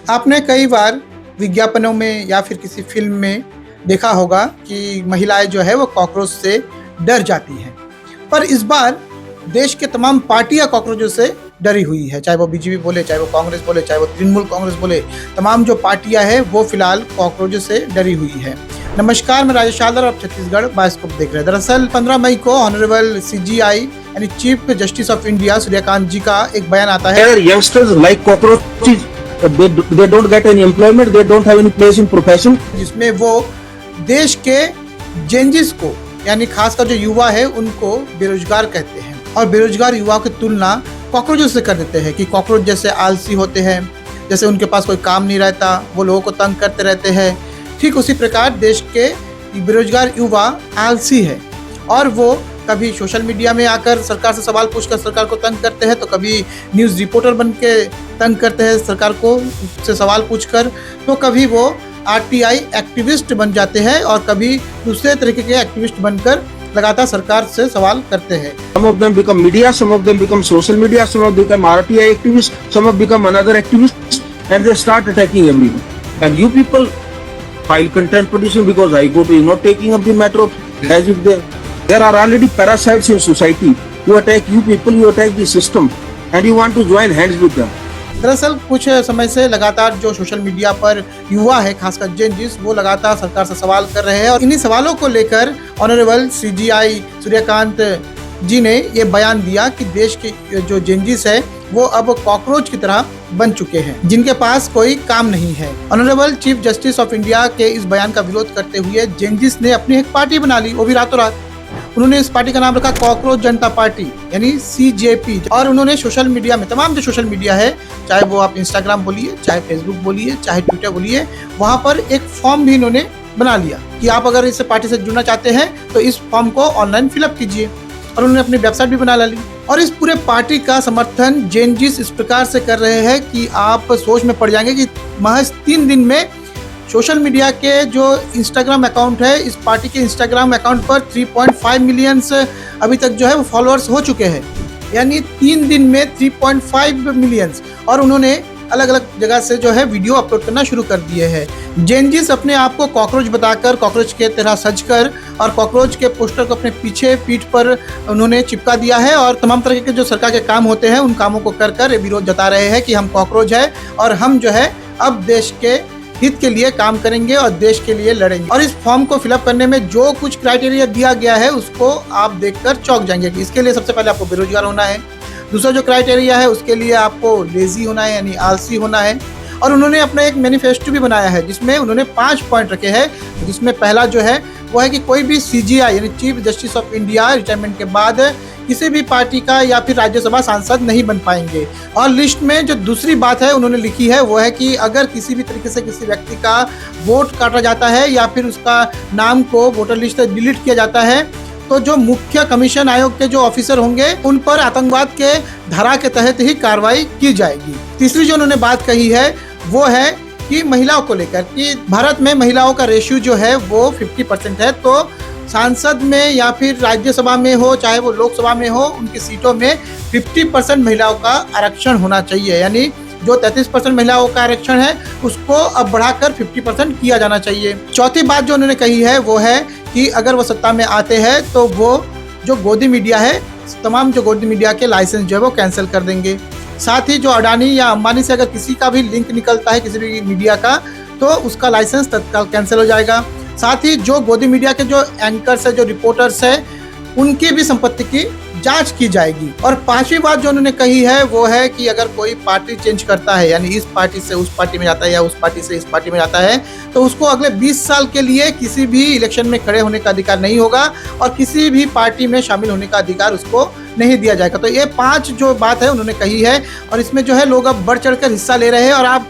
आपने कई बार विज्ञापनों में या फिर किसी फ़िल्म में देखा होगा कि महिलाएँ जो है वो कॉकरोच से डर जाती हैं। पर इस बार देश के तमाम पार्टियाँ कॉकरोचों से डरी हुई है, चाहे वो बीजेपी बोले, चाहे वो कांग्रेस बोले, चाहे वो तृणमूल कांग्रेस बोले, तमाम जो पार्टियाँ हैं वो फिलहाल कॉकरोचों से डरी हुई है। नमस्कार, मैं राजेश आलर और छत्तीसगढ़ बायोस्कोप देख रहे हैं। दरअसल 15 मई को ऑनरेबल सीजीआई यानी chief justice of India Suryakant ji का एक बयान आता है। Youngsters like cockroaches, they don't get any employment, they don't have any place in profession. जिसमें वो देश के जेंजिस को यानी खासकर जो युवा है उनको बेरोजगार कहते हैं और बेरोजगार युवाओं की तुलना कॉकरोचों से कर देते हैं कि कॉकरोच जैसे आलसी होते हैं, जैसे उनके पास कोई काम नहीं रहता, वो लोगों को तंग करते रहते हैं। ठीक उसी प्रकार देश के बेरोजगार युवा आलसी है और वो कभी सोशल मीडिया में आकर सरकार से सवाल पूछकर सरकार को तंग करते हैं, तो कभी न्यूज़ रिपोर्टर बन के तंग करते हैं सरकार को से सवाल पूछकर, तो कभी वो आरटीआई एक्टिविस्ट बन जाते हैं और कभी दूसरे तरीके के एक्टिविस्ट बनकर लगातार सरकार से सवाल करते हैं। Some of them become media, some of them become social media, some of them become RTI activists, some have become another activists, and they start attacking everyone. And you people file content petition because I go to, you're not taking up the matter of as if there are already parasites in society who attack you people, you attack the system, and you want to join hands with them. दरअसल कुछ समय से लगातार जो social media पर युवा है, खासकर जेनजिस, वो लगातार सरकार से सवाल कर रहे हैं और इन्हीं सवालों को लेकर ऑनरेबल सीजीआई सूर्यकांत जी ने ये बयान दिया कि देश के जो जेनजिस है वो अब कॉकरोच की तरह बन चुके हैं, जिनके पास कोई काम नहीं है। Honourable chief justice of India के इस बयान का विरोध करते हुए जेनजिस ने अपनी एक पार्टी बना ली, वो भी रातों रात। उन्होंने इस पार्टी का नाम रखा कॉकरोच जनता पार्टी यानी सीजेपी और उन्होंने सोशल मीडिया में, तमाम जो सोशल मीडिया है, चाहे वो आप इंस्टाग्राम बोलिए, चाहे फेसबुक बोलिए, चाहे ट्विटर बोलिए, वहां पर एक फॉर्म भी इन्होंने बना लिया कि आप अगर इस पार्टी से जुड़ना चाहते हैं तो इस फॉर्म को ऑनलाइन फिलअप कीजिए और उन्होंने अपनी वेबसाइट भी बना ली। और इस पूरे पार्टी का समर्थन जेनजिस इस प्रकार से कर रहे हैं कि आप सोच में पड़ जाएंगे कि महज 3 दिन में सोशल मीडिया के जो इंस्टाग्राम अकाउंट है, इस पार्टी के इंस्टाग्राम अकाउंट पर 3.5 मिलियंस अभी तक जो है वो फॉलोअर्स हो चुके हैं, यानी 3 दिन में 3.5 मिलियंस। और उन्होंने अलग अलग जगह से जो है वीडियो अपलोड करना शुरू कर दिए हैं। जेनजिस अपने आप को कॉकरोच बताकर, कॉकरोच के तरह सजकर और कॉकरोच के पोस्टर को अपने पीछे पीठ पर उन्होंने चिपका दिया है और तमाम तरह के जो सरकार के काम होते हैं उन कामों को कर कर विरोध जता रहे हैं कि हम कॉकरोच है और हम जो है अब देश के हित के लिए काम करेंगे और देश के लिए लड़ेंगे। और इस फॉर्म को फिलअप करने में जो कुछ क्राइटेरिया दिया गया है उसको आप देखकर चौंक जाएंगे कि इसके लिए सबसे पहले आपको बेरोजगार होना है, दूसरा जो क्राइटेरिया है उसके लिए आपको लेजी होना है यानी आलसी होना है। और उन्होंने अपना एक मैनिफेस्टो भी बनाया है जिसमें उन्होंने 5 पॉइंट रखे हैं, जिसमें पहला जो है वो है कि कोई भी सीजीआई यानी chief justice of India retirement के बाद किसी भी पार्टी का या फिर राज्यसभा सांसद नहीं बन पाएंगे। और लिस्ट में जो दूसरी बात है उन्होंने लिखी है वो है कि अगर किसी भी तरीके से किसी व्यक्ति का वोट काटा जाता है या फिर उसका नाम को वोटर लिस्ट से डिलीट किया जाता है तो जो मुख्य कमीशन आयोग के जो ऑफिसर होंगे उन पर आतंकवाद के धारा के तहत ही कार्रवाई की जाएगी। तीसरी जो उन्होंने बात कही है वो है कि महिलाओं को लेकर कि भारत में महिलाओं का रेशियो जो है वो 50% है, तो सांसद में या फिर राज्यसभा में हो चाहे वो लोकसभा में हो, उनकी सीटों में 50% महिलाओं का आरक्षण होना चाहिए, यानी जो 33% महिलाओं का आरक्षण है उसको अब बढ़ाकर 50% किया जाना चाहिए। चौथी बात जो उन्होंने कही है वो है कि अगर वो सत्ता में आते हैं तो वो जो गोदी मीडिया है, तमाम जो गोदी मीडिया के लाइसेंस जो है वो कैंसिल कर देंगे। साथ ही जो अडानी या अंबानी से अगर किसी का भी लिंक निकलता है किसी भी मीडिया का तो उसका लाइसेंस तत्काल कैंसिल हो जाएगा। साथ ही जो गोदी मीडिया के जो एंकर्स है, जो रिपोर्टर्स है, उनकी भी संपत्ति की जांच की जाएगी। और 5वीं बात जो उन्होंने कही है वो है कि अगर कोई पार्टी चेंज करता है यानी इस पार्टी से उस पार्टी में जाता है या उस पार्टी से इस पार्टी में जाता है तो उसको अगले 20 साल के लिए किसी भी इलेक्शन में खड़े होने का अधिकार नहीं होगा और किसी भी पार्टी में शामिल होने का अधिकार उसको नहीं दिया जाएगा। तो ये 5 जो बात है उन्होंने कही है और इसमें जो है लोग अब बढ़ चढ़ कर हिस्सा ले रहे हैं और आप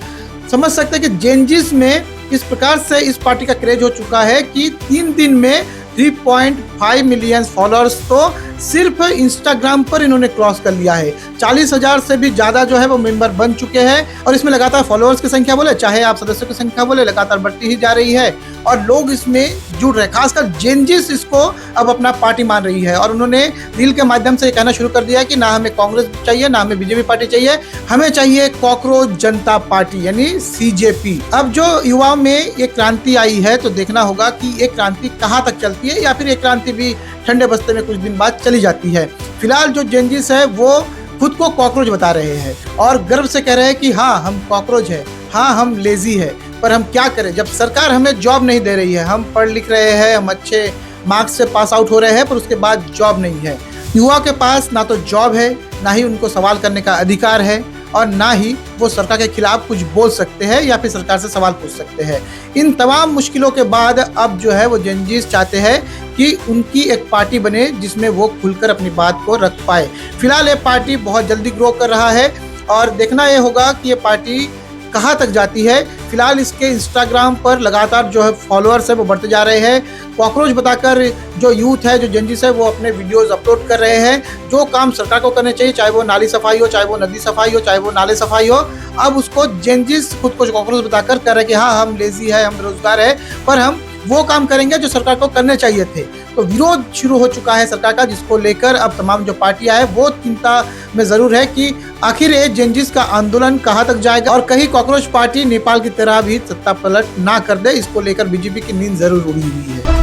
समझ सकते हैं कि जेनजिस में इस प्रकार से इस पार्टी का क्रेज हो चुका है कि 3 दिन में 3.5 मिलियन फॉलोअर्स तो सिर्फ इंस्टाग्राम पर इन्होंने क्रॉस कर लिया है। 40,000 से भी ज्यादा जो है वो मेंबर बन चुके हैं और इसमें लगातार फॉलोअर्स की संख्या बोले चाहे आप सदस्यों की संख्या बोले लगातार बढ़ती ही जा रही है और लोग इसमें जुड़ रहे हैं। खासकर जेनजिस इसको अब अपना पार्टी मान रही है और उन्होंने रील के माध्यम से कहना शुरू कर दिया है कि ना हमें कांग्रेस चाहिए ना हमें बीजेपी पार्टी चाहिए, हमें चाहिए कॉकरोच जनता पार्टी यानी सीजेपी। अब जो युवाओं में ये क्रांति आई है तो देखना होगा कि ये क्रांति कहाँ तक चलती है या फिर ये क्रांति भी ठंडे बस्ते में कुछ दिन बाद चली जाती है। फिलहाल जो जेनजिस है वो खुद को कॉकरोच बता रहे हैं और गर्व से कह रहे हैं कि हाँ हम कॉकरोच है, हाँ हम लेजी है, पर हम क्या करें जब सरकार हमें जॉब नहीं दे रही है। हम पढ़ लिख रहे हैं, हम अच्छे मार्क्स से पास आउट हो रहे हैं पर उसके बाद जॉब नहीं है। युवा के पास ना तो जॉब है, ना ही उनको सवाल करने का अधिकार है और ना ही वो सरकार के खिलाफ कुछ बोल सकते हैं या फिर सरकार से सवाल पूछ सकते हैं। इन तमाम मुश्किलों के बाद अब जो है वो जेनजीस चाहते हैं कि उनकी एक पार्टी बने जिसमें वो खुलकर अपनी बात को रख पाए। फिलहाल ये पार्टी बहुत जल्दी ग्रो कर रहा है और देखना ये होगा कि ये पार्टी कहाँ तक जाती है। फिलहाल इसके इंस्टाग्राम पर लगातार जो है फॉलोअर्स है वो बढ़ते जा रहे हैं। कॉकरोच बताकर जो यूथ है, जो जेनजिस है, वो अपने वीडियोस अपलोड कर रहे हैं। जो काम सरकार को करने चाहिए, चाहे वो नाली सफाई हो, चाहे वो नदी सफाई हो, चाहे वो नाले सफाई हो, अब उसको जेनजिस खुद को कॉकरोच बताकर कर रहे हैं कि हाँ हम लेजी है, हम बेरोजगार है, पर हम वो काम करेंगे जो सरकार को करने चाहिए थे। तो विरोध शुरू हो चुका है सरकार का, जिसको लेकर अब तमाम जो पार्टियां हैं वो चिंता में जरूर है कि आखिर ये जेनजिस का आंदोलन कहां तक जाएगा और कहीं कॉकरोच पार्टी नेपाल की तरह भी सत्ता पलट ना कर दे। इसको लेकर बीजेपी की नींद जरूर उड़ी हुई है।